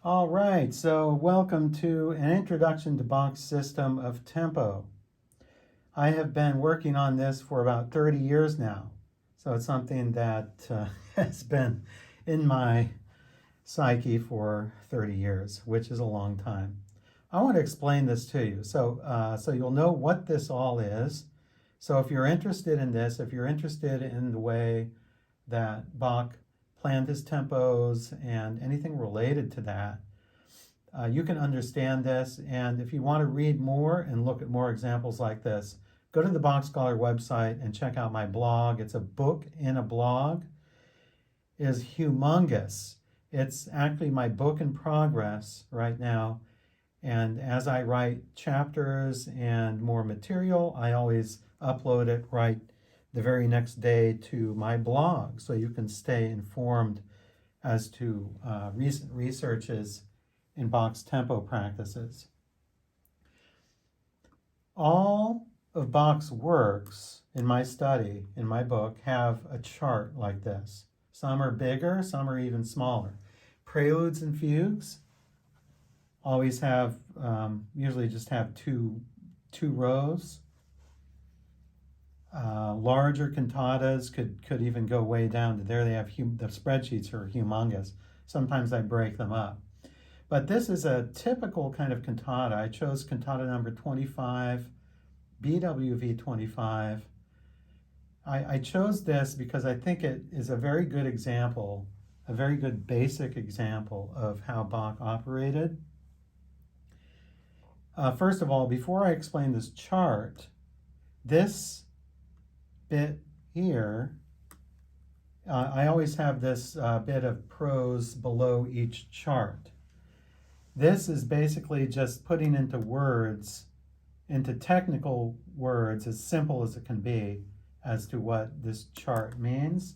All right, so welcome to an introduction to Bach's system of tempo. I have been working on this for about 30 years now, so it's something that has been in my psyche for 30 years, which is a long time. I want to explain this to you so you'll know what this all is. So if you're interested in this, if you're interested in the way that Bach planned his tempos and anything related to that, you can understand this. And if you want to read more and look at more examples like this, go to the BachScholar website and check out my blog. It's a book in a blog. It is humongous. It's actually my book in progress right now. And as I write chapters and more material, I always upload it right the very next day to my blog, so you can stay informed as to recent researches in Bach's tempo practices. All of Bach's works in my study, in my book, have a chart like this. Some are bigger, some are even smaller. Preludes and fugues always have, usually just have two rows. Larger cantatas could even go way down to there. They have the spreadsheets are humongous. Sometimes I break them up. But this is a typical kind of cantata. I chose cantata number 25, BWV 25. I chose this because I think it is a very good example, a very good basic example of how Bach operated. First of all, before I explain this chart, this bit here, I always have this bit of prose below each chart. This is basically just putting into words, into technical words, as simple as it can be, as to what this chart means.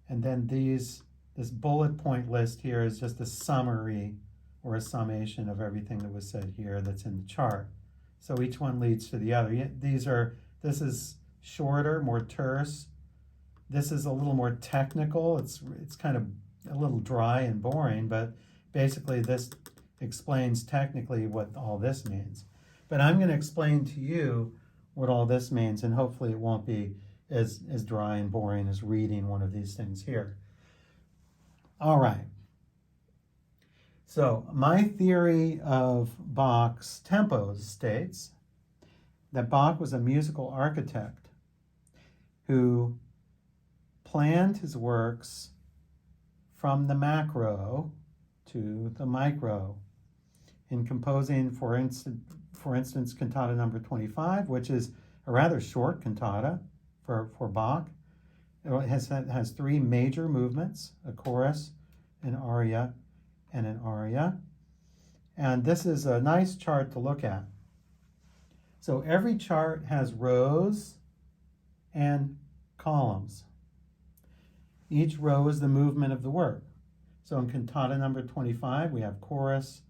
And then this bullet point list here is just a summary or a summation of everything that was said here that's in the chart. So each one leads to the other. This is shorter, more terse. This is a little more technical. It's kind of a little dry and boring, but basically this explains technically what all this means. But I'm going to explain to you what all this means, and hopefully it won't be as dry and boring as reading one of these things here. All right. So my theory of Bach's tempos states that Bach was a musical architect who planned his works from the macro to the micro in composing, for instance, cantata number 25, which is a rather short cantata for Bach. It has three major movements, a chorus, an aria, and an aria. And this is a nice chart to look at. So every chart has rows and columns. Each row is the movement of the work. So in cantata number 25, we have chorus,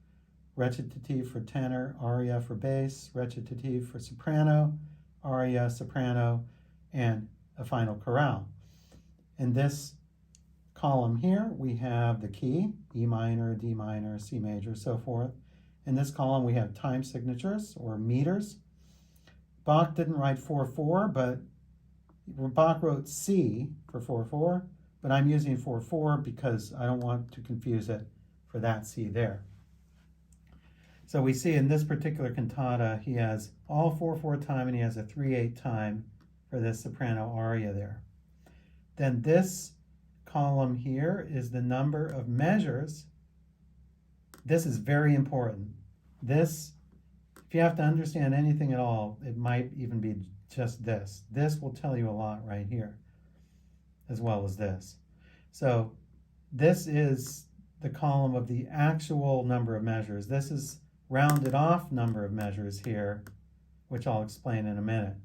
recitative for tenor, aria for bass, recitative for soprano, aria, soprano, and a final chorale. In this column here, we have the key, E minor, D minor, C major, so forth. In this column, we have time signatures or meters. Bach didn't write 4/4, but Bach wrote C for 4/4, but I'm using 4/4 because I don't want to confuse it for that C there. So we see in this particular cantata, he has all 4/4 time and he has a 3/8 time for this soprano aria there. Then this column here is the number of measures. This is very important. This, if you have to understand anything at all, it might even be just this. This will tell you a lot right here, as well as this. So this is the column of the actual number of measures. This is rounded off number of measures here, which I'll explain in a minute.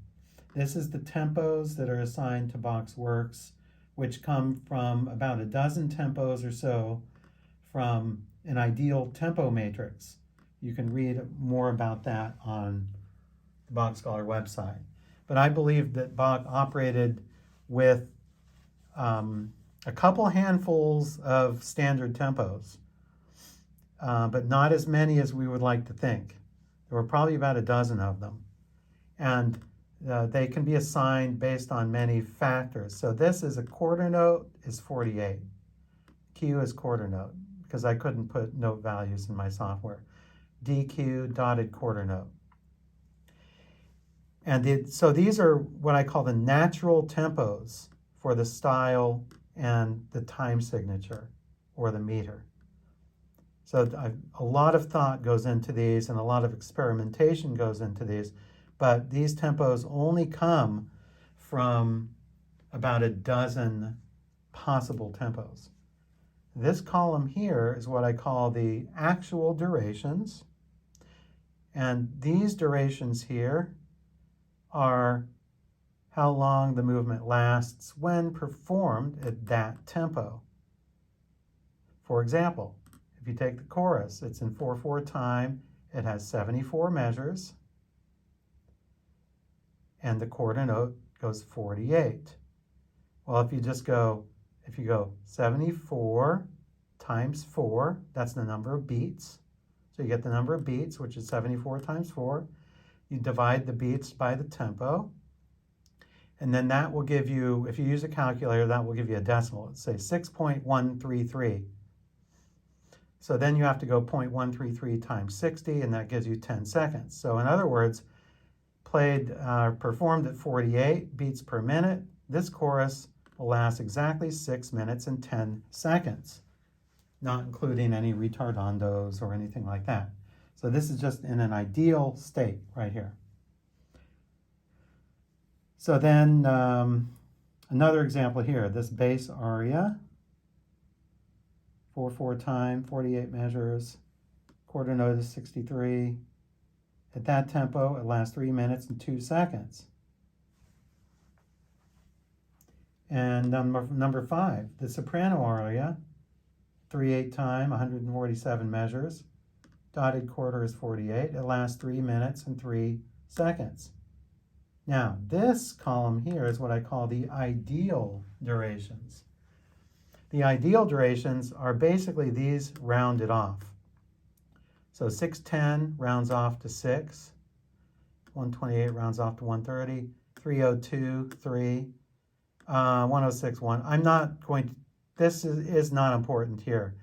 This is the tempos that are assigned to Bach's works, which come from about a dozen tempos or so from an ideal tempo matrix. You can read more about that on the BachScholar website. But I believe that Bach operated with a couple handfuls of standard tempos. but not as many as we would like to think. There were probably about a dozen of them. And they can be assigned based on many factors. So this is a quarter note is 48. Q is quarter note because I couldn't put note values in my software. DQ, dotted quarter note. And so these are what I call the natural tempos for the style and the time signature or the meter. So a lot of thought goes into these and a lot of experimentation goes into these, but these tempos only come from about a dozen possible tempos. This column here is what I call the actual durations, and these durations here are how long the movement lasts when performed at that tempo. For example, if you take the chorus, it's in 4/4 time, it has 74 measures, and the quarter note goes 48. Well, if you go 74 times 4, that's the number of beats. So you get the number of beats, which is 74 times 4. You divide the beats by the tempo, and then that will give you, if you use a calculator, that will give you a decimal. Let's say 6.133. So then you have to go 0.133 times 60, and that gives you 10 seconds. So in other words, performed at 48 beats per minute, this chorus will last exactly 6 minutes and 10 seconds, not including any retardandos or anything like that. So this is just in an ideal state right here. So then another example here, this bass aria, 4/4 time, 48 measures, quarter note is 63. At that tempo, it lasts 3 minutes and 2 seconds. And number 5, the soprano aria, 3/8 time, 147 measures, dotted quarter is 48. It lasts 3 minutes and 3 seconds. Now, this column here is what I call the ideal durations. The ideal durations are basically these rounded off. So 610 rounds off to 6, 128 rounds off to 130, 302, 3, 106, 1. I'm not going to, this is not important here.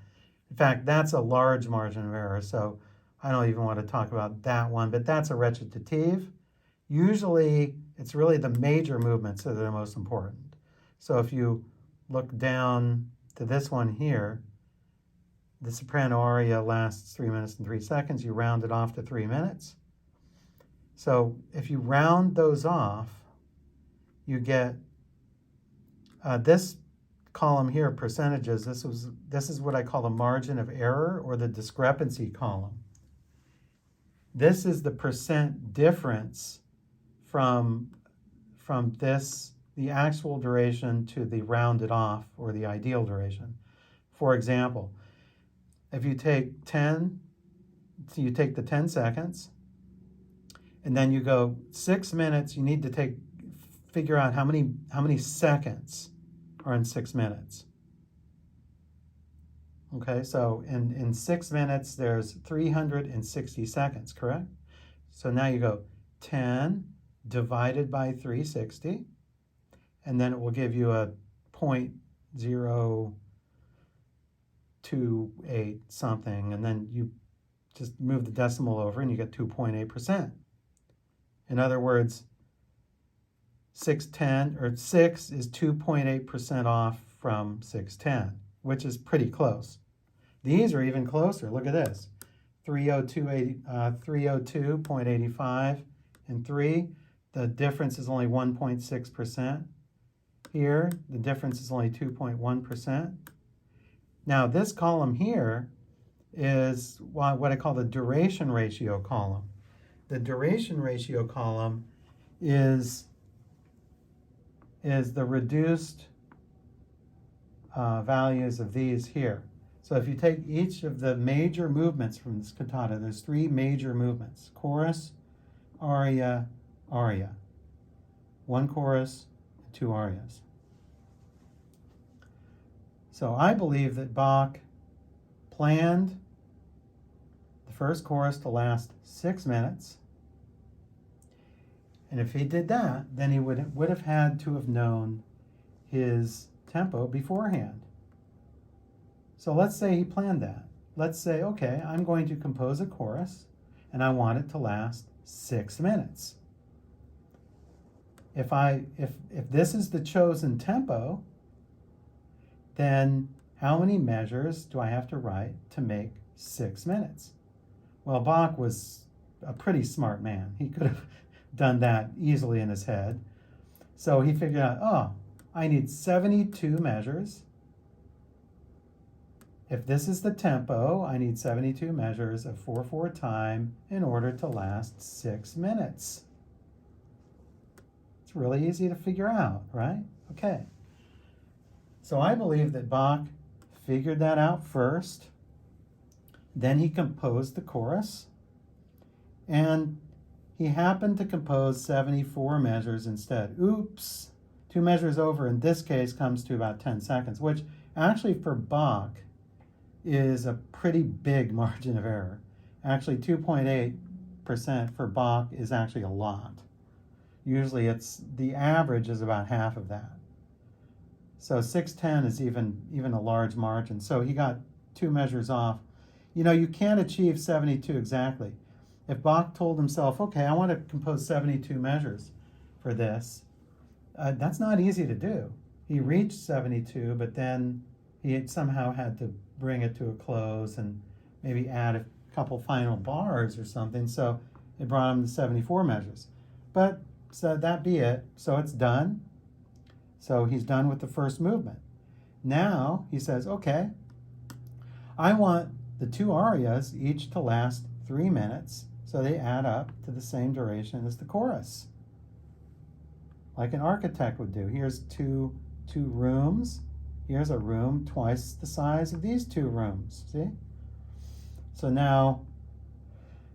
In fact, that's a large margin of error, so I don't even want to talk about that one, but that's a recitative. Usually, it's really the major movements that are the most important. So if you look down to this one here, the soprano aria lasts 3 minutes and 3 seconds. You round it off to 3 minutes. So if you round those off, you get this column here, percentages. This is what I call the margin of error or the discrepancy column. This is the percent difference from the actual duration to the rounded off or the ideal duration. For example, if you take 10, so you take the 10 seconds, and then you go 6 minutes, you need to figure out how many seconds are in 6 minutes. Okay, so in 6 minutes, there's 360 seconds, correct? So now you go 10 divided by 360, and then it will give you a 0.028 something, and then you just move the decimal over and you get 2.8%. In other words, 610 or 6 is 2.8% off from 610, which is pretty close. These are even closer. Look at this. 302.85 and 3. The difference is only 1.6%. Here, the difference is only 2.1%. Now, this column here is what I call the duration ratio column. The duration ratio column is the reduced values of these here. So if you take each of the major movements from this cantata, there's 3 major movements: chorus, aria, aria. 1 chorus, 2 arias. So I believe that Bach planned the first chorus to last 6 minutes. And if he did that, then he would have had to have known his tempo beforehand. So let's say he planned that. Let's say, okay, I'm going to compose a chorus and I want it to last 6 minutes. If this is the chosen tempo, then how many measures do I have to write to make 6 minutes? Well, Bach was a pretty smart man. He could have done that easily in his head. So he figured out, oh, I need 72 measures. If this is the tempo, I need 72 measures of 4/4 time in order to last 6 minutes. It's really easy to figure out, right? Okay. So I believe that Bach figured that out first. Then he composed the chorus. And he happened to compose 74 measures instead. Oops. 2 measures over in this case comes to about 10 seconds, which actually for Bach is a pretty big margin of error. Actually, 2.8% for Bach is actually a lot. Usually the average is about half of that. So 6/10 is even a large margin. So he got 2 measures off. You can't achieve 72 exactly. If Bach told himself, okay, I want to compose 72 measures for this, that's not easy to do. He reached 72, but then he somehow had to bring it to a close and maybe add a couple final bars or something. So it brought him to 74 measures. But so that be it. So it's done. So he's done with the first movement. Now he says, okay, I want the 2 arias each to last 3 minutes. So they add up to the same duration as the chorus, like an architect would do. Here's two rooms. Here's a room twice the size of these 2 rooms. See?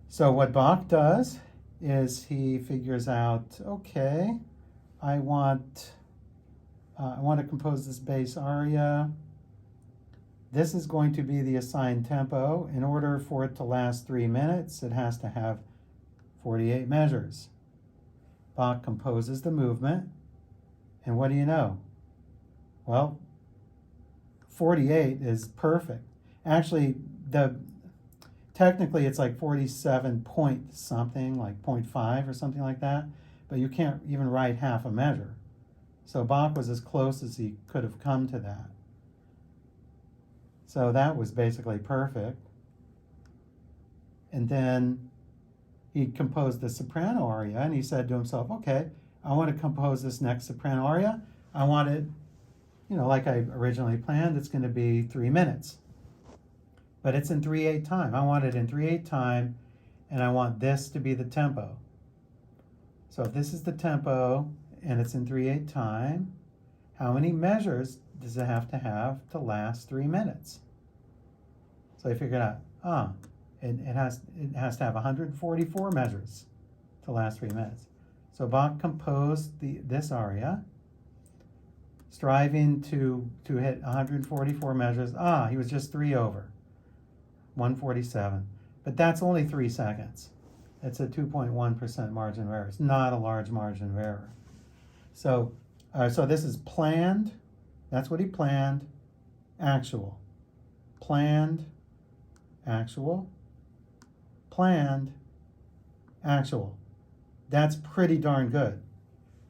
So what Bach does is he figures out, okay, I want to compose this bass aria. This is going to be the assigned tempo. In order for it to last 3 minutes, it has to have 48 measures. Bach composes the movement, and what do you know? Well, 48 is perfect. Actually, technically it's like 47 point something, like 0.5 or something like that, but you can't even write half a measure. So Bach was as close as he could have come to that. So that was basically perfect. And then he composed the soprano aria, and he said to himself, okay, I want to compose this next soprano aria. I want it, like I originally planned, it's going to be 3 minutes. But it's in 3/8 time. I want it in 3/8 time, and I want this to be the tempo. So if this is the tempo, and it's in 3/8 time, how many measures does it have to last 3 minutes? So I figured out, it has to have 144 measures to last 3 minutes. So Bach composed this aria, striving to hit 144 measures. He was just 3 over, 147. But that's only 3 seconds. It's a 2.1% margin of error. It's not a large margin of error. So this is planned. That's what he planned. Actual. Planned. Actual. Planned. Actual. That's pretty darn good.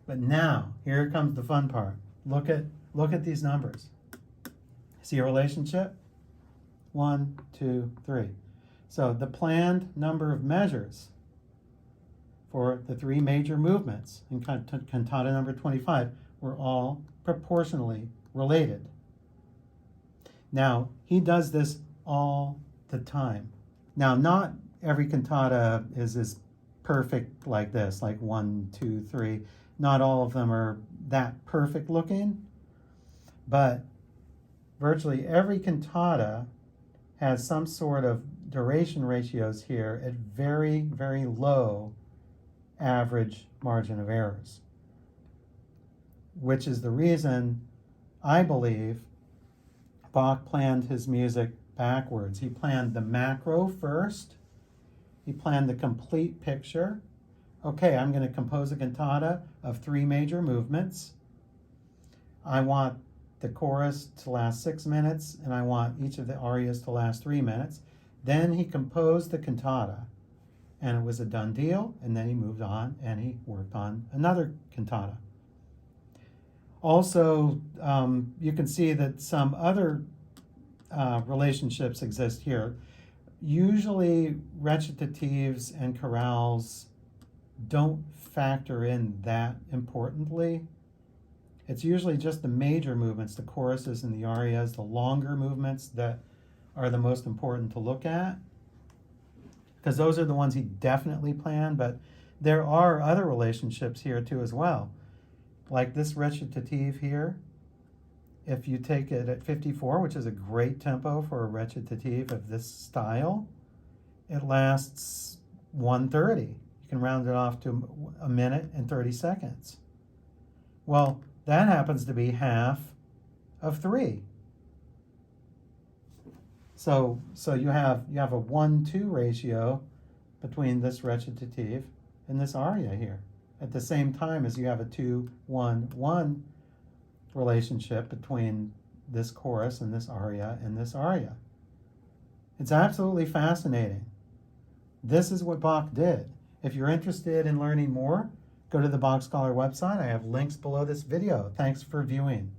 But now, here comes the fun part. Look at these numbers. See a relationship? 1, 2, 3. So the planned number of measures for the 3 major movements in Cantata number 25 were all proportionally related. Now, he does this all the time. Now, not every cantata is as perfect like this, like 1, 2, 3. Not all of them are that perfect looking, but virtually every cantata has some sort of duration ratios here at very, very low average margin of errors, which is the reason I believe Bach planned his music backwards. He planned the macro first, He planned the complete picture. Okay, I'm going to compose a cantata of 3 major movements. I want the chorus to last 6 minutes, and I want each of the arias to last 3 minutes. Then he composed the cantata, and it was a done deal, and then he moved on and he worked on another cantata. Also, you can see that some other relationships exist here. Usually recitatives and chorales don't factor in that importantly. It's usually just the major movements, the choruses and the arias, the longer movements that are the most important to look at, because those are the ones he definitely planned. But there are other relationships here too as well. Like this recitative here, if you take it at 54, which is a great tempo for a recitative of this style, it lasts 1:30. You can round it off to a minute and 30 seconds. Well, that happens to be half of 3. So you have a 1-2 ratio between this recitative and this aria here, at the same time as you have a 2-1-1 relationship between this chorus and this aria and this aria. It's absolutely fascinating. This is what Bach did. If you're interested in learning more, go to the BachScholar website. I have links below this video. Thanks for viewing.